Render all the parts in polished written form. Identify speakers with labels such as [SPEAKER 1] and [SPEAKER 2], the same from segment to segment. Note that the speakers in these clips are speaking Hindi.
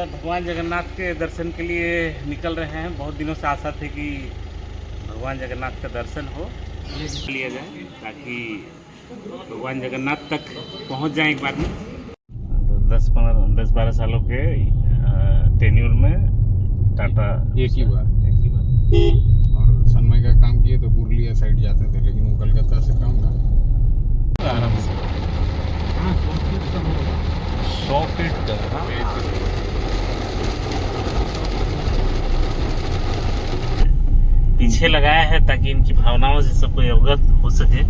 [SPEAKER 1] भगवान जगन्नाथ के दर्शन के लिए निकल रहे हैं। बहुत दिनों से आशा थी कि भगवान जगन्नाथ का दर्शन हो लिया जाए ताकि भगवान जगन्नाथ तक पहुंच जाएं एक बार में। तो 10-12 सालों के टेन्यूर में टाटा
[SPEAKER 2] एक ही बार और सनमई का काम किए तो पुरलिया साइड जाते थे, लेकिन वो कलकत्ता से कम ना आराम से 100 फीट का
[SPEAKER 1] पीछे लगाया है ताकि इनकी भावनाओं से सब कोई अवगत हो सके।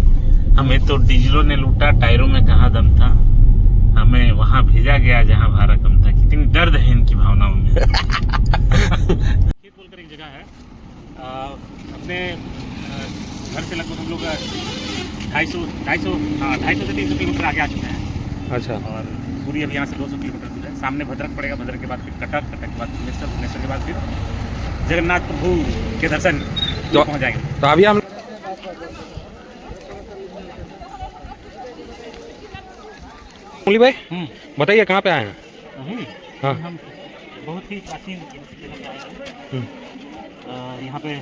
[SPEAKER 1] हमें तो डीजलों ने लूटा, टायरों में कहाँ दम था। हमें वहां भेजा गया जहां भाड़ा कम था। कितनी दर्द है इनकी भावनाओं में। खेत बोलकर एक जगह है, अपने घर से लगभग हम लोग 250 से 300 किलोमीटर आगे आ चुके हैं।
[SPEAKER 2] अच्छा।
[SPEAKER 1] और पूरी अब यहाँ से 200 किलोमीटर दूर है। सामने भद्रक पड़ेगा, भद्रक के बाद फिर कटक, कटक के बाद भुवनेश्वर के बाद फिर जगन्नाथ प्रभु के दर्शन
[SPEAKER 2] तो
[SPEAKER 1] पहुँच जाएंगे।
[SPEAKER 2] तो अभी हम मुरली भाई बताइए कहाँ पे आए हैं? हाँ।
[SPEAKER 1] हम बहुत ही प्राचीन यहाँ पे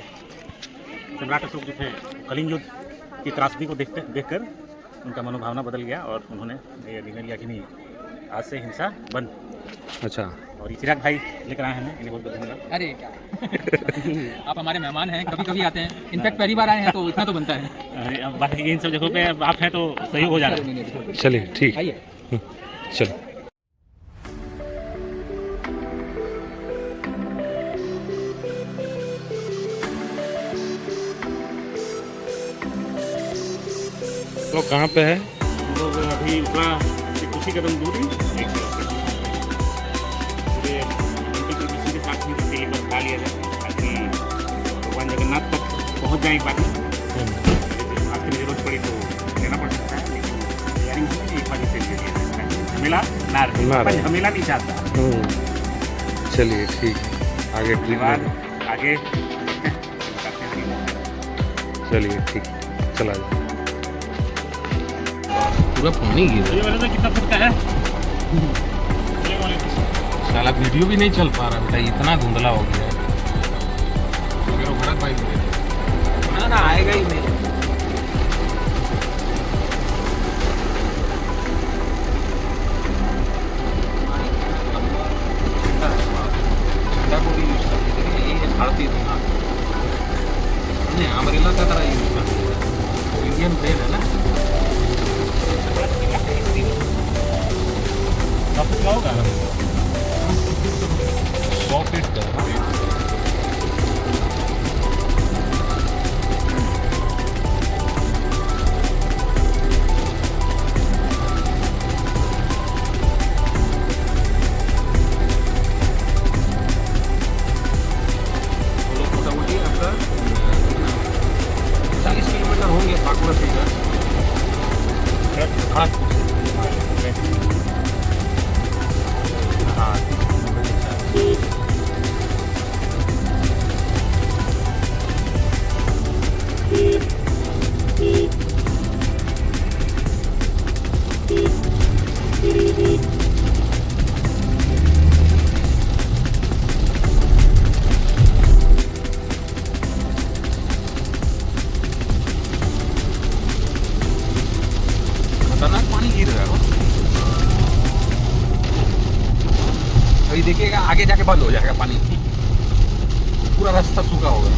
[SPEAKER 1] सम्राट अशोक जो थे, कलिंग युद्ध की त्रासदी को देखकर उनका मनोभावना बदल गया और उन्होंने ये निर्णय लिया कि नहीं, आज से हिंसा बंद।
[SPEAKER 2] अच्छा।
[SPEAKER 1] और ये चिराग भाई लेकर आए हैं, इन्हें बहुत बहुत धन्यवाद।
[SPEAKER 3] अरे क्या आप हमारे मेहमान हैं, कभी कभी आते हैं। इनफैक्ट पहली बार आए हैं तो इतना तो बनता है।
[SPEAKER 1] अब बाकी इन सब जगहों पे आप हैं तो सहयोग हो जा रहा है।
[SPEAKER 2] चलिए ठीक,
[SPEAKER 3] आइए।
[SPEAKER 2] चलो। तो कहाँ पे है?
[SPEAKER 1] हम लोग अभी कुछ ही कदम दूर ही एक किसी के साथ ही बता लिया जाए ताकि भगवान जगन्नाथ तक पहुँच जाए एक बार में। आपकी जरूरत पड़ी तो लेना पड़ सकता है, लेकिन तैयारी होगी एक बार से झमेला ना रहे, झमेला नहीं चाहता।
[SPEAKER 2] चलिए ठीक है, आगे
[SPEAKER 1] धन्यवाद। आगे
[SPEAKER 2] चलिए ठीक, चला जाए। पूरा पानी गिर
[SPEAKER 1] ये वाला कितना फुट का है?
[SPEAKER 2] साला वीडियो भी नहीं चल पा रहा बेटा, इतना धुंधला हो गया है। भाई
[SPEAKER 3] ना आएगा ही नहीं।
[SPEAKER 2] अमरेला का तरह यूज करते हैं, इंडियन ब्रेड है ना।
[SPEAKER 1] होगा
[SPEAKER 2] 100 फीट का मोटामोटी आपका 40 किलोमीटर होंगे बांकुड़ा से खड़गपुर से। खतरनाक पानी गिर रहा है। अभी देखिएगा आगे जाके बंद हो जाएगा पानी, पूरा रास्ता सूखा होगा।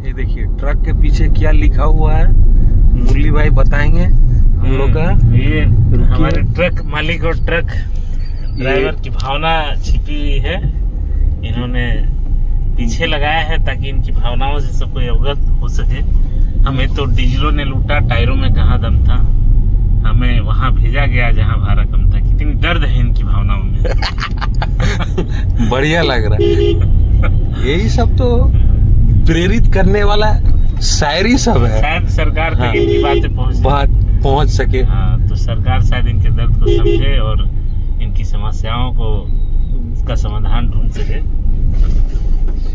[SPEAKER 2] ये देखिए ट्रक के पीछे क्या लिखा हुआ है, मुरली भाई बताएंगे हम लोग का।
[SPEAKER 1] ये हमारे ट्रक मालिक और ट्रक ड्राइवर की भावना छिपी हुई है। इन्होंने पीछे लगाया है ताकि इनकी भावनाओं से सब कोई अवगत हो सके। हमें तो डीजलों ने लूटा, टायरों में कहाँ दम था। हमें वहां भेजा गया जहां भाड़ा कम था। कितनी दर्द है इनकी भावनाओं में।
[SPEAKER 2] बढ़िया लग रहा है। यही सब तो प्रेरित करने वाला शायरी सब है।
[SPEAKER 1] शायद सरकार तक इनकी बातें
[SPEAKER 2] पहुंच सके।
[SPEAKER 1] हाँ, तो सरकार शायद इनके दर्द को समझे और इनकी समस्याओं को उसका समाधान ढूंढ सके।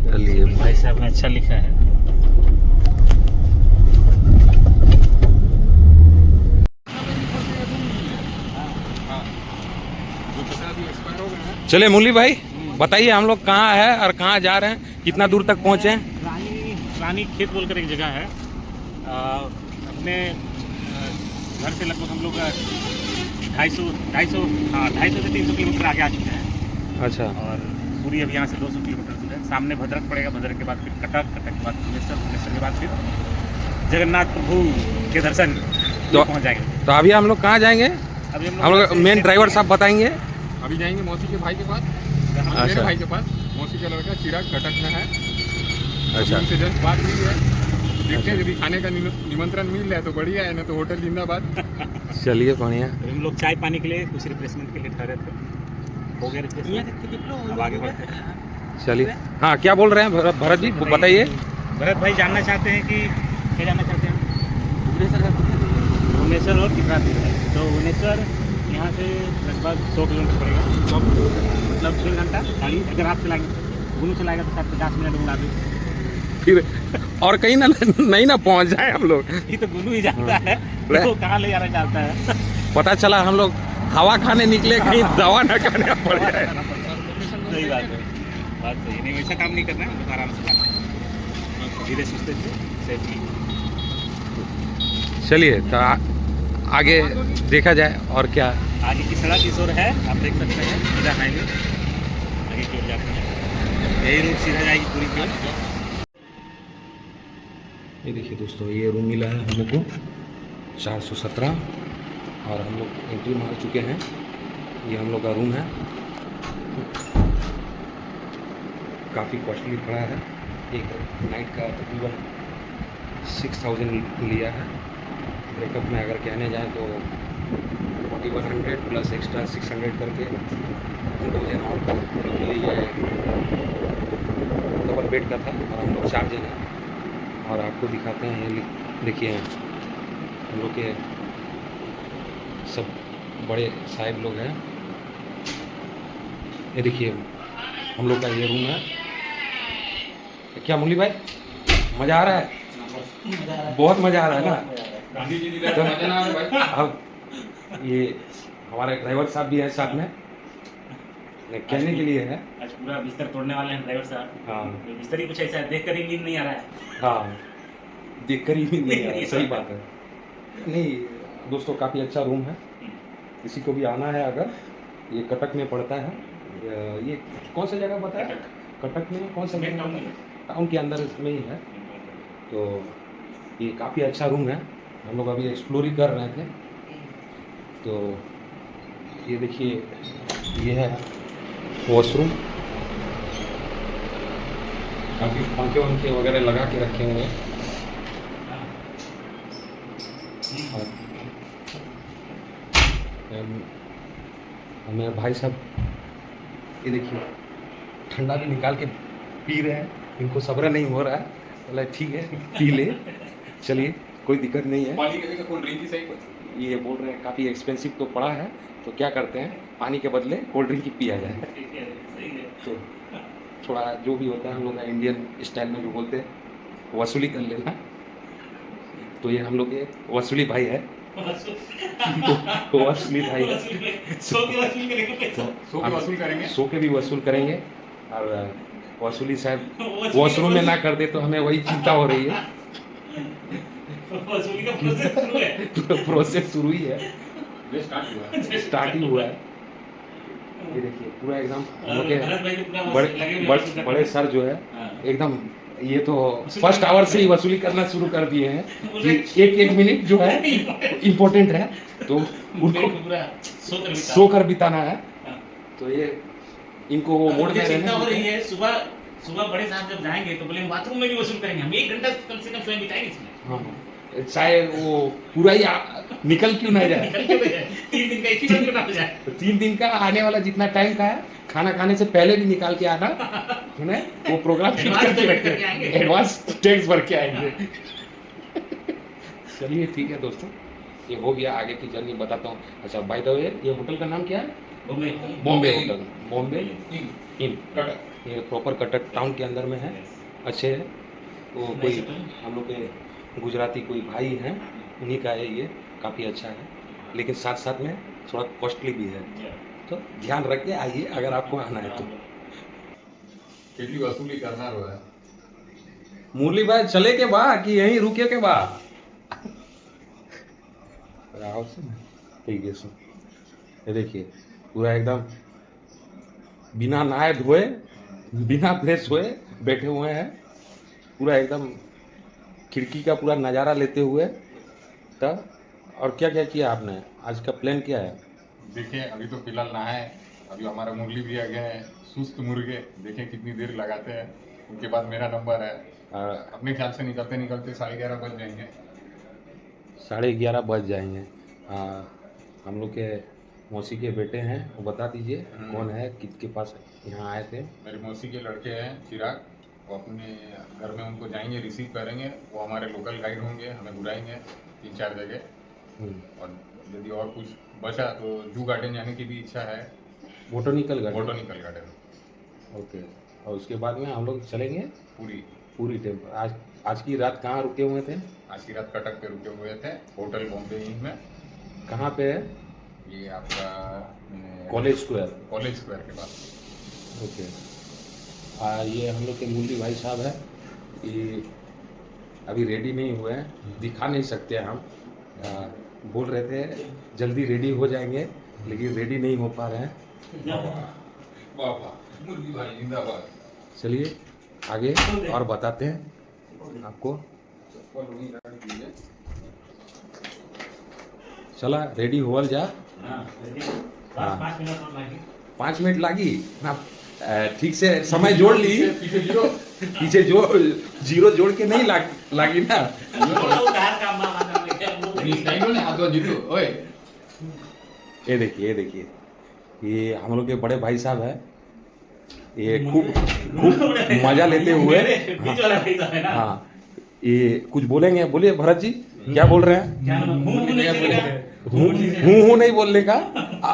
[SPEAKER 4] चलिए
[SPEAKER 1] भाई साहब ने अच्छा लिखा है।
[SPEAKER 2] जो 50 दिन एक्सपायर हो गए हैं।
[SPEAKER 4] चलिए मुरली भाई बताइए हम लोग कहाँ है और कहाँ जा रहे हैं, कितना दूर तक पहुँचे हैं?
[SPEAKER 1] रानी खेत बोलकर एक जगह है। अपने घर से लगभग हम लोग 250 से 300 किलोमीटर आगे आ चुके हैं।
[SPEAKER 4] अच्छा।
[SPEAKER 1] और पूरी अब यहाँ से 200 किलोमीटर दूर है। सामने भद्रक पड़ेगा, भद्रक के बाद फिर कटक, कटक के बाद भुवनेश्वर, भुवनेश्वर के बाद फिर जगन्नाथ प्रभु के दर्शन पहुँच जाएंगे।
[SPEAKER 4] तो अभी हम लोग कहाँ जाएंगे?
[SPEAKER 1] अभी
[SPEAKER 4] हम लोग मेन ड्राइवर साहब बताएंगे।
[SPEAKER 2] अभी जाएंगे मौसी के भाई के पास, मेरे
[SPEAKER 4] अच्छा।
[SPEAKER 2] भाई के पास। मौसी का लड़का चिराग कटक में है।
[SPEAKER 4] अच्छा।
[SPEAKER 2] उनसे जस्ट बात हुई है, देखते हैं यदि खाने का निमंत्रण मिल रहा है तो बढ़िया है, ना तो होटल जिंदाबाद।
[SPEAKER 4] चलिए बढ़िया।
[SPEAKER 1] हम लोग चाय पानी के लिए कुछ रिप्लेसमेंट के लिए ठहरे थे, हो गया रिप्लेसमेंट। अब आगे बढ़ते हैं।
[SPEAKER 4] चलिए हाँ, क्या बोल रहे हैं भरत जी, बताइए।
[SPEAKER 1] भरत भाई जानना चाहते हैं कि क्या जानना चाहते हैं? भुवनेश्वर और कितना दूर है? तो भुवनेश्वर यहाँ से लगभग 100 किलोमीटर पड़ेगा, मतलब 3 घंटा गाड़ी। अगर आप चलाएंगे, गुनू चलाएगा तो शायद 50 मिनट में उड़ा दे।
[SPEAKER 4] फिर और कहीं ना नहीं ना पहुंच जाए हम लोग।
[SPEAKER 1] ये तो गुनू ही जानता है तो कहाँ ले जाना चाहता है।
[SPEAKER 4] पता चला हम लोग हवा खाने निकले, कहीं दवा न खाने पड़ जाए।
[SPEAKER 1] सही बात है, बात सही। नहीं, वैसा काम नहीं करना है, हम लोग आराम से जाना है, धीरे सुस्ते से सेफली।
[SPEAKER 4] चलिए तो आगे देखा जाए और क्या।
[SPEAKER 1] आगे की सड़क इस ओर है, आप देख सकते हैं, सीधा हाईवे आगे की ओर जाते हैं। यही रूट सीधा जाएगी पूरी की ओर।
[SPEAKER 4] ये देखिए दोस्तों, ये रूम मिला है हम लोग को 417 और हम लोग एंट्री मार चुके हैं। ये हम लोग का रूम है, काफ़ी कॉस्टली पड़ा है। एक नाइट का तकरीबन 6000 लिया है। ब्रेकअप में अगर कहने जाए तो 4100 प्लस एक्स्ट्रा 600 करके 2000 और के लिए डबल बेड का था और हम लोग 4 जन हैं। और आपको दिखाते हैं, ये देखिए हम लोग के सब बड़े साहिब लोग हैं। ये देखिए हम लोग का ये रूम है। क्या मुरली भाई मज़ा आ रहा है? बहुत मज़ा आ रहा है ना। अब ये हमारे ड्राइवर साहब भी हैं साथ में, कहने के लिए है।
[SPEAKER 1] आज पूरा बिस्तर तोड़ने वाले हैं ड्राइवर साहब।
[SPEAKER 4] हाँ,
[SPEAKER 1] बिस्तर ही कुछ ऐसा है, देख कर ही नींद नहीं आ रहा है।
[SPEAKER 4] हाँ देख कर ही नहीं आ रहा है, सही बात है। नहीं दोस्तों, काफ़ी अच्छा रूम है। किसी को भी आना है अगर, ये कटक में पड़ता है। ये कौन सा जगह बताया? कटक में कौन सा जगह? टाउन के अंदर इसमें ही है। तो ये काफ़ी अच्छा रूम है, हम लोग अभी एक्सप्लोर ही कर रहे थे। तो ये देखिए, ये है वॉशरूम, काफ़ी पंखे वंखे वगैरह लगा के रखे हुए हैं। हमें भाई साहब ये देखिए ठंडा भी निकाल के पी रहे हैं, इनको सब्र नहीं हो रहा है। बोला ठीक है पी ले, चलिए कोई दिक्कत नहीं है।
[SPEAKER 2] पानी के कोल्ड ड्रिंक ही सही।
[SPEAKER 4] ये बोल रहे हैं काफ़ी एक्सपेंसिव तो पड़ा है, तो क्या करते हैं पानी के बदले कोल्ड ड्रिंक ही पिया जाए। तो थोड़ा जो भी होता है हम लोग का इंडियन स्टाइल में जो बोलते हैं वसूली कर लेना। तो ये हम लोग के वसूली भाई है। वसूली भाई है,
[SPEAKER 2] सो के वसूल करेंगे।
[SPEAKER 4] सो के भी वसूल करेंगे। और वसूली शायद वॉशरूम में ना कर दे तो हमें वही चिंता हो रही है।
[SPEAKER 1] वसूली का प्रोसेस शुरू है।
[SPEAKER 4] प्रोसेस शुरू ही है,
[SPEAKER 2] स्टार्ट
[SPEAKER 4] ही हुआ है। ये देखिए पूरा एकदम हम लोग
[SPEAKER 1] भरत भाई
[SPEAKER 4] के
[SPEAKER 1] तो पूरा लगे
[SPEAKER 4] बड़े सर जो है
[SPEAKER 1] हाँ।
[SPEAKER 4] एकदम, ये तो फर्स्ट आवर से ही वसूली करना शुरू कर दिए हैं कि एक मिनट जो है इम्पोर्टेंट है, तो उनको
[SPEAKER 1] पूरा
[SPEAKER 4] सोकर बिताना है। तो ये इनको वो मोड़ में
[SPEAKER 1] चिंता हो रही
[SPEAKER 4] रहने।
[SPEAKER 1] है। सुबह बड़े साहब जब जाएंगे तो बोले बाथरूम में भी वसूल करेंगे, हम 1 घंटा कम से कम स्वयं बिताएंगे इसमें।
[SPEAKER 4] हाँ, चाहे वो पूरा ही निकल क्यों ना जाए।
[SPEAKER 1] 3 दिन का एक ही बार क्यों ना हो जाए।
[SPEAKER 4] तो 3 दिन का आने वाला जितना टाइम का है, खाना खाने से पहले भी निकाल के आना, है ना? वो प्रोग्राम फिट करके रखते हैं, एडवांस टैक्स भर के आएंगे। चलिए ठीक है दोस्तों, ये हो गया। आगे की जर्नी बताता हूँ। अच्छा बाय द वे, ये होटल का नाम क्या है?
[SPEAKER 1] बॉम्बे
[SPEAKER 4] बॉम्बे होटल, बॉम्बे इन। ये प्रॉपर कटक टाउन के अंदर में है, अच्छे है। तो कोई हम लोग के गुजराती कोई भाई हैं, उन्हीं का है ये, काफ़ी अच्छा है, लेकिन साथ साथ में थोड़ा कॉस्टली भी है, तो ध्यान रख के आइए अगर आपको आना है तो।
[SPEAKER 2] કેટલી વસૂલી કરનારો है?
[SPEAKER 4] मुरली भाई चले के बा कि यहीं रुके के बा? ठीक है सर, ये देखिए पूरा एकदम बिना नहाए धोए, बिना फ्रेश हुए बैठे हुए हैं, पूरा एकदम खिड़की का पूरा नज़ारा लेते हुए। तब और क्या क्या किया आपने, आज का प्लान क्या है?
[SPEAKER 2] देखिए अभी तो फिलहाल नहाए, अभी हमारे मुरली भी आ गए हैं, सुस्त मुर्गे, देखें कितनी देर लगाते हैं। उनके बाद मेरा नंबर है, अपने ख्याल से निकलते निकलते 11:30 बज जाएंगे।
[SPEAKER 4] 11:30 बज जाएंगे। हम लोग के मौसी के बेटे हैं, वो बता दीजिए कौन है, किसके पास यहाँ आए थे?
[SPEAKER 2] मेरी मौसी के लड़के हैं चिराग, वो अपने घर में उनको जाएंगे, रिसीव करेंगे, वो हमारे लोकल गाइड होंगे, हमें घुराएंगे 3-4 जगह। और यदि और कुछ बचा तो जू गार्डन जाने की भी इच्छा है,
[SPEAKER 4] बोटनिकल
[SPEAKER 2] गार्डन।
[SPEAKER 4] ओके, और उसके बाद में हम लोग चलेंगे
[SPEAKER 2] पूरी
[SPEAKER 4] टेम्पल। आज की रात कहाँ रुके हुए थे?
[SPEAKER 2] आज की रात कटक पे रुके हुए थे, होटल बॉम्बे इन में।
[SPEAKER 4] कहाँ पे है?
[SPEAKER 2] ये आपका
[SPEAKER 4] कॉलेज स्क्वायर
[SPEAKER 2] के पास।
[SPEAKER 4] ओके। ये हम लोग के मुरली भाई साहब है, ये अभी रेडी नहीं हुए हैं, दिखा नहीं सकते हम। बोल रहे थे जल्दी रेडी हो जाएंगे, लेकिन रेडी नहीं हो पा रहे हैं।
[SPEAKER 2] बाबा मुरली भाई जिंदाबाद।
[SPEAKER 4] चलिए आगे और बताते हैं आपको। चला रेडी होवल जा। हाँ। 5 मिनट लगी ना, ठीक से समय जोड़ ली, पीछे जो जीरो जोड़ के नहीं लगी ना। ये देखिए ये हम लोग के बड़े भाई साहब है, ये खूब मजा लेते हुए। हाँ, ये कुछ बोलेंगे, बोलिए भरत जी, क्या बोल रहे हैं? हूँ नहीं बोलने का,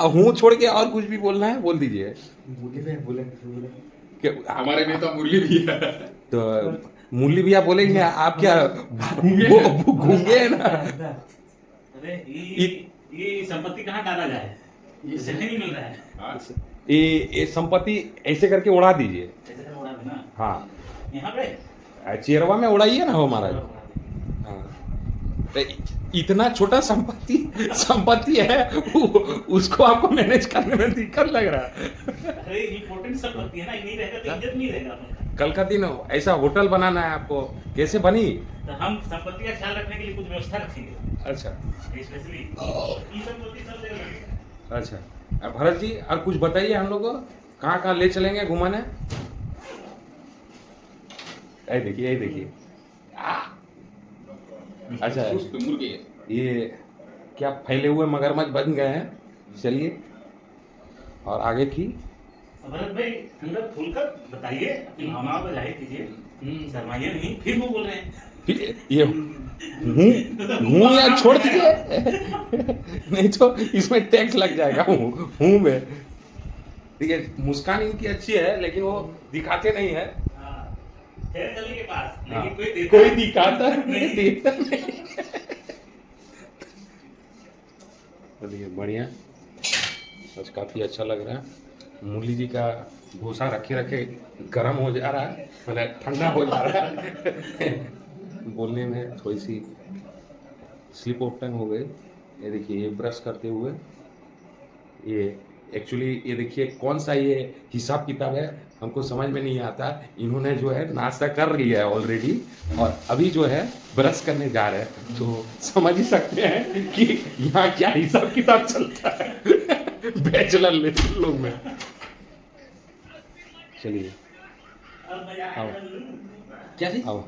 [SPEAKER 4] हूँ छोड़ के और कुछ भी बोलना है बोल दीजिए।
[SPEAKER 2] हमारे में तो मुरली भी है,
[SPEAKER 4] तो मुरली भैया बोलेंगे, आप क्या घूंगे है ना?
[SPEAKER 1] ये संपत्ति कहाँ डाला जाए, ये नहीं मिल रहा है।
[SPEAKER 4] ये संपत्ति ऐसे करके उड़ा दीजिए। हाँ,
[SPEAKER 1] यहाँ पे
[SPEAKER 4] चेरवा में उड़ाइए ना हो महाराज। हाँ, तो इतना छोटा संपत्ति है, उसको आपको मैनेज करने में दिक्कत लग रहा है।
[SPEAKER 1] अरे इंपॉर्टेंट संपत्ति है ना, नहीं रहेगा तो इज्जत नहीं रहेगा।
[SPEAKER 4] कल का दिन ऐसा होटल बनाना है आपको, कैसे बनी?
[SPEAKER 1] तो हम संपत्ति का ख्याल रखने के लिए कुछ व्यवस्था रखेंगे।
[SPEAKER 4] अच्छा
[SPEAKER 1] स्पेशली
[SPEAKER 4] अच्छा, अब भरत जी और कुछ बताइए हम लोग को, कहाँ ले चलेंगे घुमाने? ये देखिए अच्छा, ये क्या फैले हुए मगरमच्छ बन गए हैं। चलिए और आगे की
[SPEAKER 1] भरत भाई अंदर खुलकर बताइए, अपनी भावनाओं को जाहिर कीजिए, शर्माइए नहीं। फिर वो बोल रहे हैं
[SPEAKER 4] ये हूँ या छोड़ दीजिए, नहीं तो इसमें टैक्स लग जाएगा। हूँ में देखिए, मुस्कान इनकी अच्छी है, लेकिन वो दिखाते नहीं है।
[SPEAKER 1] के पास, लेकिन
[SPEAKER 4] कोई दिखाता नहीं, देखता नहीं। देखिए बढ़िया, आज काफी अच्छा लग रहा है। मुरली जी का भूसा रखे गर्म हो जा रहा है, मतलब ठंडा हो जा रहा है। बोलने में थोड़ी सी स्लिप ऑफ टंग हो गई। ये देखिए, ये ब्रश करते हुए, ये एक्चुअली ये देखिए कौन सा ये हिसाब किताब है, हमको समझ में नहीं आता। इन्होंने जो है नाश्ता कर लिया है ऑलरेडी, और अभी जो है ब्रश करने जा रहे हैं, तो समझ ही सकते हैं कि यहाँ क्या हिसाब किताब चलता है बैचलर लोग में। चलिए आओ, क्या जी, आओ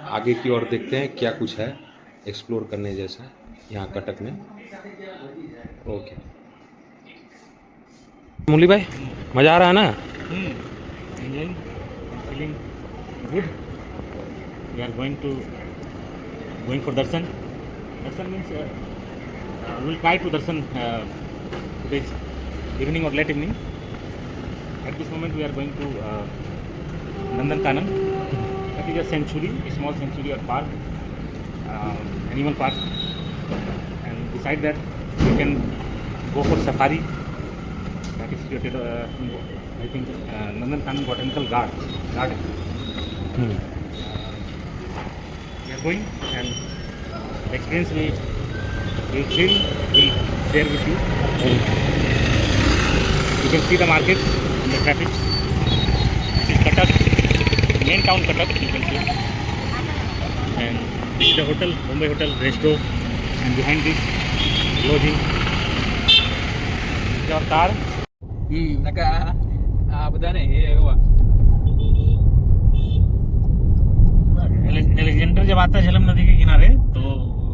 [SPEAKER 4] आगे की ओर देखते हैं क्या कुछ है एक्सप्लोर करने जैसा यहाँ कटक में। ओके मुरली भाई, मजा आ रहा है ना?
[SPEAKER 1] feeling good. We are going for darshan. Darshan means we will try to darshan this evening or late evening. At this moment we are going to Nandankanam. That is a sanctuary, a small sanctuary or park, animal park. And beside that you can go for safari. That is situated, I think, Nandankanam Botanical Garden. We are going, and the experience we feel we share with you. You can see the markets and the traffic. This is Cuttack, main town Cuttack, you can see. And this is the hotel, Bombay Hotel, Resto, and behind this, lodging. This is our car. Alexander जब आता है झेलम नदी के किनारे तो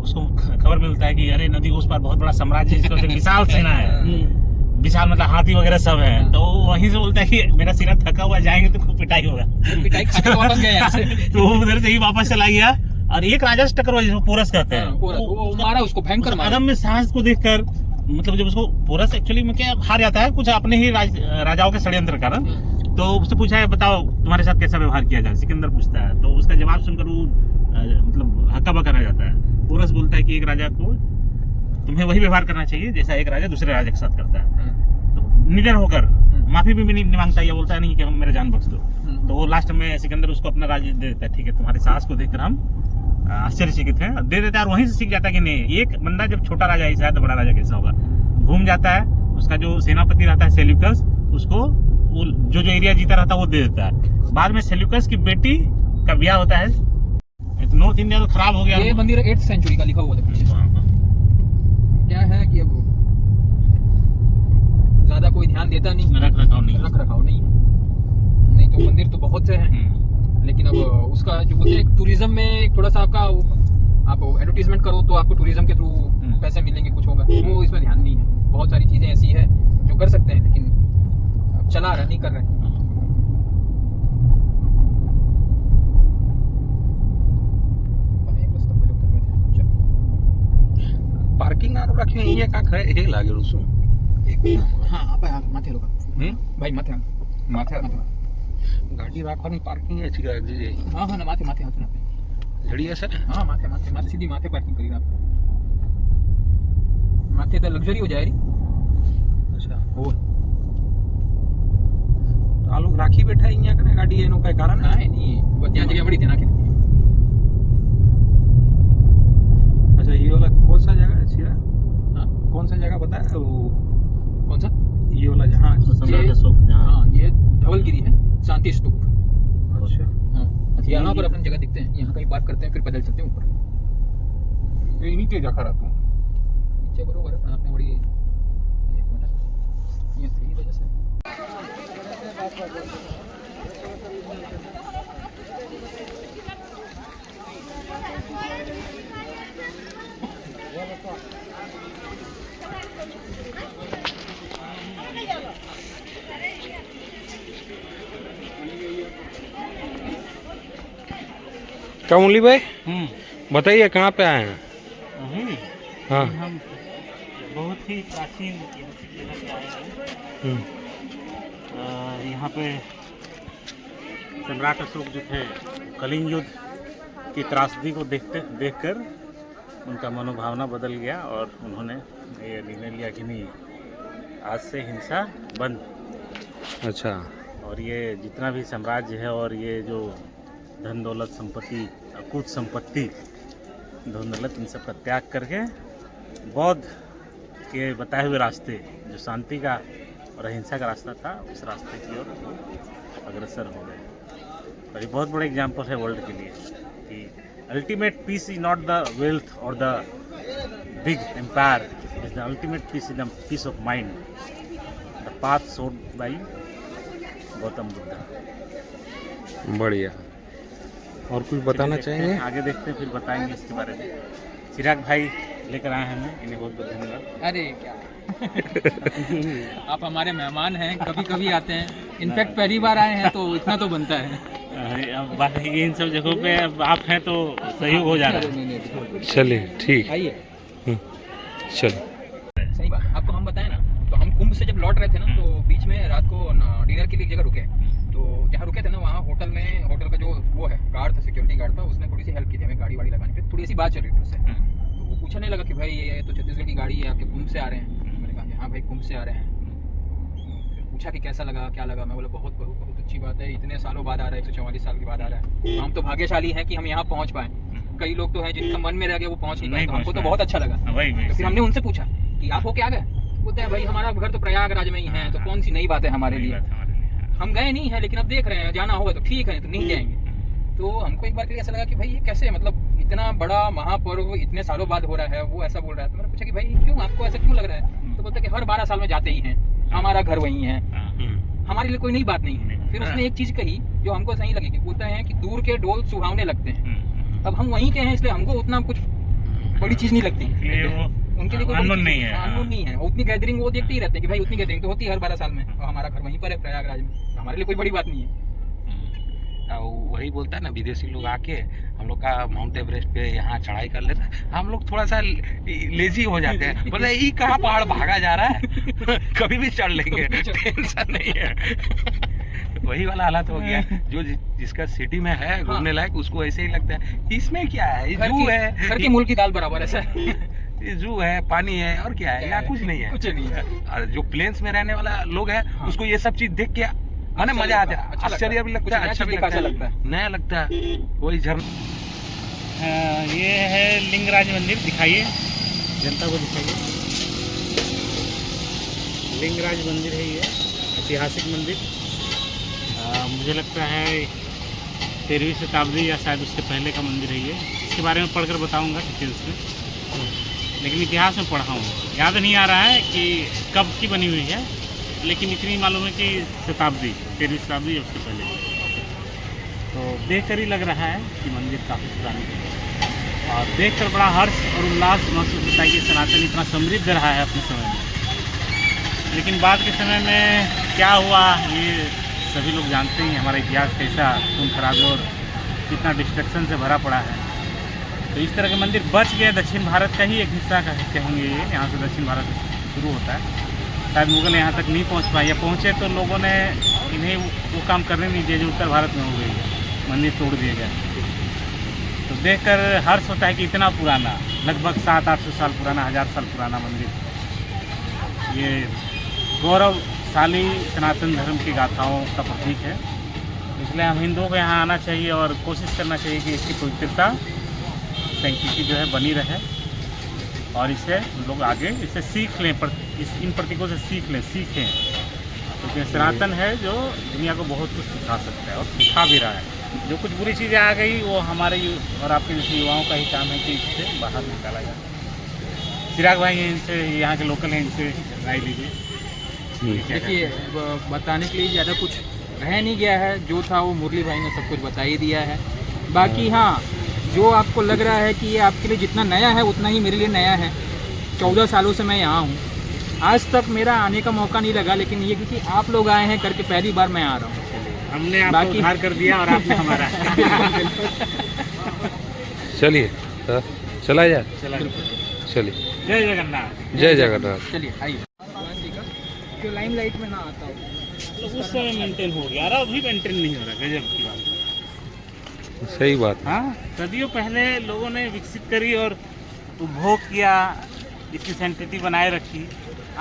[SPEAKER 1] उसको खबर मिलता है कि अरे नदी उस पार बहुत बड़ा साम्राज्य है, जिसका विशाल सेना है, विशाल मतलब हाथी वगैरह सब है। तो वहीं से बोलता है कि मेरा सिरा थका हुआ, जाएंगे तो खूब पिटाई होगा।
[SPEAKER 3] पिटाई खा के वापस गया यहाँ से।
[SPEAKER 1] तो वो उधर से ही वापस चला गया और एक राजा से टक्कर हुआ जिसको पोरस कहते हैं।
[SPEAKER 3] वो मारा उसको, भयंकर मारा।
[SPEAKER 1] अदम्य साहस को देखकर, मतलब जब उसको पोरस एक्चुअली में क्या हार जाता है कुछ अपने ही राजाओं के षड्यंत्र कारण, तो उससे पूछा है बताओ तुम्हारे साथ कैसा व्यवहार किया जाए, सिकंदर पूछता है। तो उसका जवाब सुनकर वो मतलब हक्का बक्का रह जाता है। पोरस बोलता है कि एक राजा को तुम्हें वही व्यवहार करना चाहिए जैसा एक राजा दूसरे राजा के साथ करता है। तो निडर होकर माफी भी नहीं मांगता, या बोलता नहीं कि हम मेरा जान बख्श दो। तो वो लास्ट में सिकंदर उसको अपना राज्य दे देता है। ठीक है, तुम्हारे साहस को देखकर हम आश्चर्यचकित हैं, दे देता है। और वहीं से सीख जाता है कि नहीं, एक बंदा जब छोटा राजा ऐसा है तो बड़ा राजा कैसा होगा। घूम जाता है, उसका जो सेनापति रहता है सेल्यूकस, उसको जो एरिया जीता रहता है वो दे देता है। बाद में सेल्यूकस की बेटी का ब्याह होता है। नॉर्थ इंडिया तो खराब हो गया।
[SPEAKER 3] ये मंदिर 8th सेंचुरी का लिखा हुआ था पीछे। क्या है कि अब ज्यादा कोई ध्यान देता नहीं,
[SPEAKER 1] रख रखाव नहीं
[SPEAKER 3] नहीं तो मंदिर तो बहुत से हैं, लेकिन अब उसका जो बोलते हैं टूरिज्म में थोड़ा सा आपका आप एडवर्टीजमेंट करो तो आपको टूरिज्म के थ्रू पैसे मिलेंगे, कुछ होगा, वो इसमें ध्यान नहीं है। बहुत सारी चीजें ऐसी है जो कर सकते हैं, लेकिन अब चला रहा नहीं कर रहे।
[SPEAKER 4] पार्किंग आरो रखियो ये का खरे हे लागे रुसु।
[SPEAKER 3] हां आपा माथे लोका भाई माथे
[SPEAKER 4] गाड़ी राखવાની પાર્કિંગ છે કે જે
[SPEAKER 3] हां ना माथे हाथ ना
[SPEAKER 4] જડી હશે ને।
[SPEAKER 3] हां माथे सीधी माथे पार्किंग करी आप माथे तो लग्जरी हो जाएगी।
[SPEAKER 4] अच्छा हो तो आ लोग राखी बैठा અહીંયા કને ગાડી એનો કઈ કારણ
[SPEAKER 3] ના नहीं वो ત્યાં जगह बड़ी थी ना कि।
[SPEAKER 4] अच्छा ये वाला कौन सा जगह है सीरा? हाँ कौन सा जगह बताया वो?
[SPEAKER 3] कौन सा?
[SPEAKER 4] ये वाला जहाँ
[SPEAKER 3] सम्राट अशोक। हाँ ये धवलगिरी है, शांति स्तूप।
[SPEAKER 4] अच्छा
[SPEAKER 3] हाँ यहाँ पर अपन जगह दिखते हैं, यहाँ कहीं पार्क करते हैं फिर पैदल चलते हैं ऊपर।
[SPEAKER 2] नीचे जा खड़ा तू
[SPEAKER 3] नीचे बरोबर है, आपने बड़ी एक मिनट ये सही वजह से
[SPEAKER 4] कमली भाई बताइए कहाँ पे आए हैं? हाँ
[SPEAKER 1] हम बहुत ही प्राचीन जगह पे आए हैं। यहाँ पे सम्राट अशोक जो थे, कलिंग युद्ध की त्रासदी को देखकर उनका मनोभावना बदल गया और उन्होंने ये निर्णय लिया कि नहीं, आज से हिंसा बंद।
[SPEAKER 4] अच्छा।
[SPEAKER 1] और ये जितना भी साम्राज्य है और ये जो धन दौलत संपत्ति, अकूत संपत्ति, धन दौलत, इन सब का त्याग करके बौद्ध के बताए हुए रास्ते, जो शांति का और अहिंसा का रास्ता था, उस रास्ते की ओर अग्रसर हो गए। और ये बहुत बड़ा एग्जाम्पल है वर्ल्ड के लिए कि ultimate peace is not the wealth और the big empire, is the ultimate peace is the peace of mind, the path showed by Gautam Buddha.
[SPEAKER 4] बढ़िया। और कुछ बताना चाहेंगे?
[SPEAKER 1] आगे देखते हैं, फिर बताएंगे इसके बारे में। चिराग भाई लेकर आए हैं हमें, इन्हें बहुत बहुत धन्यवाद।
[SPEAKER 3] अरे क्या आप हमारे मेहमान हैं, कभी कभी आते हैं, इनफैक्ट पहली बार आए हैं तो इतना तो बनता है।
[SPEAKER 1] अब बात है कि इन सब जगहों पे अब आप हैं तो सहयोग हो जा रहा है।
[SPEAKER 4] चलिए ठीक।
[SPEAKER 3] आइए
[SPEAKER 4] चलो।
[SPEAKER 3] सही बात आपको हम बताएं ना, तो हम कुंभ से जब लौट रहे थे ना, तो बीच बीच में रात को डिनर के लिए एक जगह रुके, तो जहाँ रुके थे ना वहाँ होटल का जो वो है गार्ड था, सिक्योरिटी गार्ड था, उसने थोड़ी सी हेल्प की थी हमें गाड़ी वाड़ी लगाने के लिए। थोड़ी सी बात चल रही थी उससे, तो वो पूछने लगा कि भाई ये तो छत्तीसगढ़ की गाड़ी है, आपके कुंभ से आ रहे हैं। मैंने कहा हाँ भाई कुंभ से आ रहे हैं। फिर पूछा कि कैसा लगा, क्या लगा। मैं बोला बहुत बहुत बहुत अच्छी बात है, इतने सालों बाद आ रहा है, 144 साल के बाद आ रहा है। तो हम तो भाग्यशाली हैं कि हम यहाँ पहुँच पाए। कई लोग तो हैं जिनका मन में रह गया वो पहुँच नहीं पाए, तो हमको तो बहुत अच्छा लगा। तो फिर हमने उनसे पूछा कि आप हो क्या गए, बोलते हैं भाई हमारा घर तो प्रयागराज में ही है, तो कौन सी नई बात है हमारे लिए, हम गए नहीं है लेकिन अब देख रहे हैं, जाना होगा तो ठीक है, तो नहीं जाएंगे। तो हमको एक बार के लिए ऐसा लगा कि भाई ये कैसे, मतलब इतना बड़ा महापर्व इतने सालों बाद हो रहा है, वो ऐसा बोल रहा है। तो मैंने पूछा कि भाई क्यों, आपको ऐसा क्यों लग रहा है। तो बोलते कि हर 12 साल में जाते ही हैं, हमारा घर वही है, हमारे लिए कोई नई बात नहीं है। फिर उसने एक चीज कही जो हमको सही लगी कि बोलता है कि दूर के डोल सुहावने लगते हैं। अब हम वहीं के हैं इसलिए हमको उतना कुछ बड़ी चीज नहीं लगती, उनके लिए कोई अननोन नहीं है। उतनी गैदरिंग वो देखते ही रहते हैं कि भाई उतनी गैदरिंग तो होती है हर 12 साल में, और हमारा घर वहीं पर है प्रयागराज में, तो हमारे लिए कोई बड़ी बात नहीं है।
[SPEAKER 5] वही बोलता है ना, विदेशी लोग आके हम लोग का माउंट एवरेस्ट पे यहाँ चढ़ाई कर लेते हैं, हम लोग थोड़ा सा लेजी हो जाते हैं, बोले ये कहाँ पहाड़ भागा जा रहा है कभी भी चढ़ लेंगे, टेंशन नहीं है। वही वाला हालत हो गया, जो जिसका सिटी में है घूमने लायक उसको ऐसे ही लगता है इसमें क्या है, जू है,
[SPEAKER 3] घर की मूल की दाल बराबर ऐसा
[SPEAKER 5] ये जू है, पानी है, और क्या है, यहाँ कुछ नहीं है,
[SPEAKER 3] कुछ नहीं है।
[SPEAKER 5] और जो प्लेन्स में रहने वाला लोग है उसको ये सब चीज देख के माने मजा आता है, आश्चर्य भी लगता है, अच्छा भी लगता है, नया लगता है। वही झरना
[SPEAKER 1] ये है लिंगराज मंदिर, दिखाइए जनता को, दिखाइए लिंगराज मंदिर है ये, ऐतिहासिक मंदिर। मुझे लगता है 13वीं शताब्दी या शायद उसके पहले का मंदिर है ये। इसके बारे में पढ़कर बताऊंगा डिटेल्स में, लेकिन इतिहास में पढ़ा हूँ, याद नहीं आ रहा है कि कब की बनी हुई है, लेकिन इतनी मालूम है कि शताब्दी 13वीं शताब्दी या उसके पहले। तो देखकर ही लग रहा है कि मंदिर काफ़ी पुरानी है, और देखकर बड़ा हर्ष और उल्लास महसूस होता है कि सनातन इतना समृद्ध रहा है अपने समय में। लेकिन बाद के समय में क्या हुआ ये सभी लोग जानते हैं, हमारा इतिहास कैसा खून खराबे और कितना डिस्ट्रक्शन से भरा पड़ा है। तो इस तरह के मंदिर बच गए, दक्षिण भारत का ही एक हिस्सा का कहेंगे ये, यहाँ से दक्षिण भारत शुरू होता है। शायद मुगल यहाँ तक नहीं पहुँच पाए, या पहुँचे तो लोगों ने इन्हें वो काम करने नहीं दिया जो उत्तर भारत में हो गई है, मंदिर तोड़ दिए गए। तो देखकर हर्ष होता है कि इतना पुराना, लगभग 700-800 साल पुराना, 1000 साल पुराना मंदिर, ये गौरवशाली सनातन धर्म की गाथाओं का प्रतीक है। इसलिए हम हिंदुओं को यहाँ आना चाहिए और कोशिश करना चाहिए कि इसकी पवित्रता सैंक्टिटी जो है बनी रहे, और इससे लोग आगे इससे सीख लें, इन प्रतीकों से सीखें, क्योंकि सनातन है जो दुनिया को बहुत कुछ सिखा सकता है और सिखा भी रहा है। जो कुछ बुरी चीज़ें आ गई वो हमारे और आपके जैसे युवाओं का ही काम है कि इससे बाहर निकाला जाए। चिराग भाई हैं, इनसे यहाँ के लोकल हैं, इनसे राय लीजिए।
[SPEAKER 3] देखिए बताने के लिए ज़्यादा कुछ रह नहीं गया है, जो था वो मुरली भाई ने सब कुछ बता ही दिया है। बाकी हाँ, जो आपको लग रहा है कि ये आपके लिए जितना नया है उतना ही मेरे लिए नया है। 14 सालों से मैं यहाँ हूँ, आज तक मेरा आने का मौका नहीं लगा, लेकिन ये क्योंकि आप लोग आए हैं करके पहली बार मैं आ रहा हूँ।
[SPEAKER 1] हमने आपको उद्धार कर दिया और आपने हमारा।
[SPEAKER 5] चलिए चला जाए, चलिए
[SPEAKER 1] जय जगन्नाथ।
[SPEAKER 5] जय जगन्नाथ।
[SPEAKER 3] चलिए आइए। भगवान जी का जो लाइमलाइट में ना आता हो,
[SPEAKER 1] तो उस समय मेंटेन हो गया, और अभी मेंटेन नहीं हो रहा, गजब की बात है।
[SPEAKER 5] सही बात है।
[SPEAKER 1] हाँ, सदियों पहले लोगों ने विकसित करी और उपभोग किया, इसकी सैंक्टिटी बनाए रखी।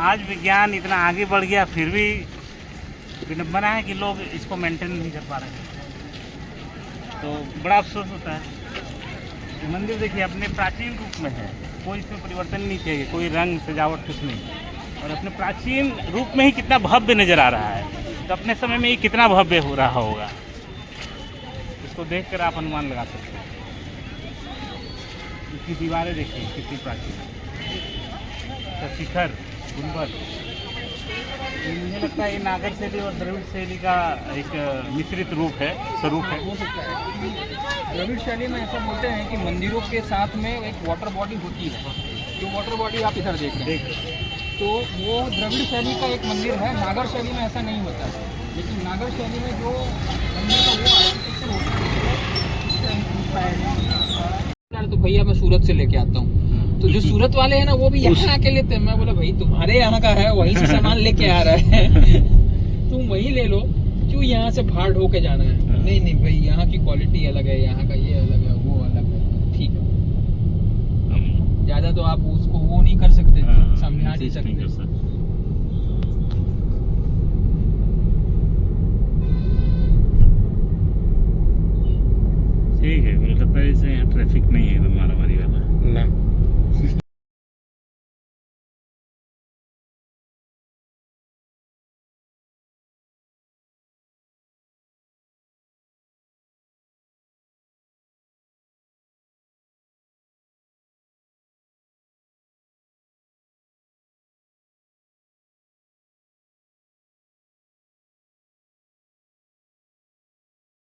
[SPEAKER 1] आज विज्ञान इतना आगे बढ़ गया, फिर भी विडंबना है कि लोग इसको मेंटेन नहीं कर पा रहे, तो बड़ा अफसोस होता है। ये मंदिर देखिए अपने प्राचीन रूप में है, कोई इसमें परिवर्तन नहीं किया गया, कोई रंग सजावट कुछ नहीं, और अपने प्राचीन रूप में ही कितना भव्य नज़र आ रहा है। तो अपने समय में ये कितना भव्य हो रहा होगा, इसको देखकर आप अनुमान लगा सकते हैं। इसकी दीवारें देखिए कितनी प्राचीन, इसका शिखर, गुंबद, मुझे लगता है ये नागर शैली और द्रविड़ शैली का एक मिश्रित रूप है, स्वरूप है।
[SPEAKER 3] हो सकता है द्रविड़ शैली में ऐसा बोलते हैं कि मंदिरों के साथ में एक वाटर बॉडी होती है, जो वाटर बॉडी आप इधर देख रहे हैं, तो वो द्रविड़ शैली का एक मंदिर है। नागर शैली में ऐसा नहीं होता है, लेकिन नागर शैली में जो मंदिर का वो आर्किटेक्चर होता है। तो भैया मैं सूरत से लेके आता हूँ, तो जो सूरत वाले हैं ना वो भी यहाँ आके लेते हैं। मैं बोला भाई तुम्हारे यहाँ का है, वहीं से सामान लेके आ रहा है। तुम वही ले लो, क्यों यहाँ से भाड़ ढो के जाना है?
[SPEAKER 1] हाँ।
[SPEAKER 3] नहीं नहीं भाई, यहाँ की क्वालिटी अलग है, यहाँ का ये अलग है, वो अलग है, ठीक है।
[SPEAKER 1] हम
[SPEAKER 3] ज्यादा तो आप उसको वो नहीं कर सकते,
[SPEAKER 1] हाँ,
[SPEAKER 3] समझा नहीं
[SPEAKER 1] insist नहीं कर
[SPEAKER 3] सकते।
[SPEAKER 1] सकते। ठीक है, कोलकाता जैसे यहाँ ट्रैफिक नहीं है।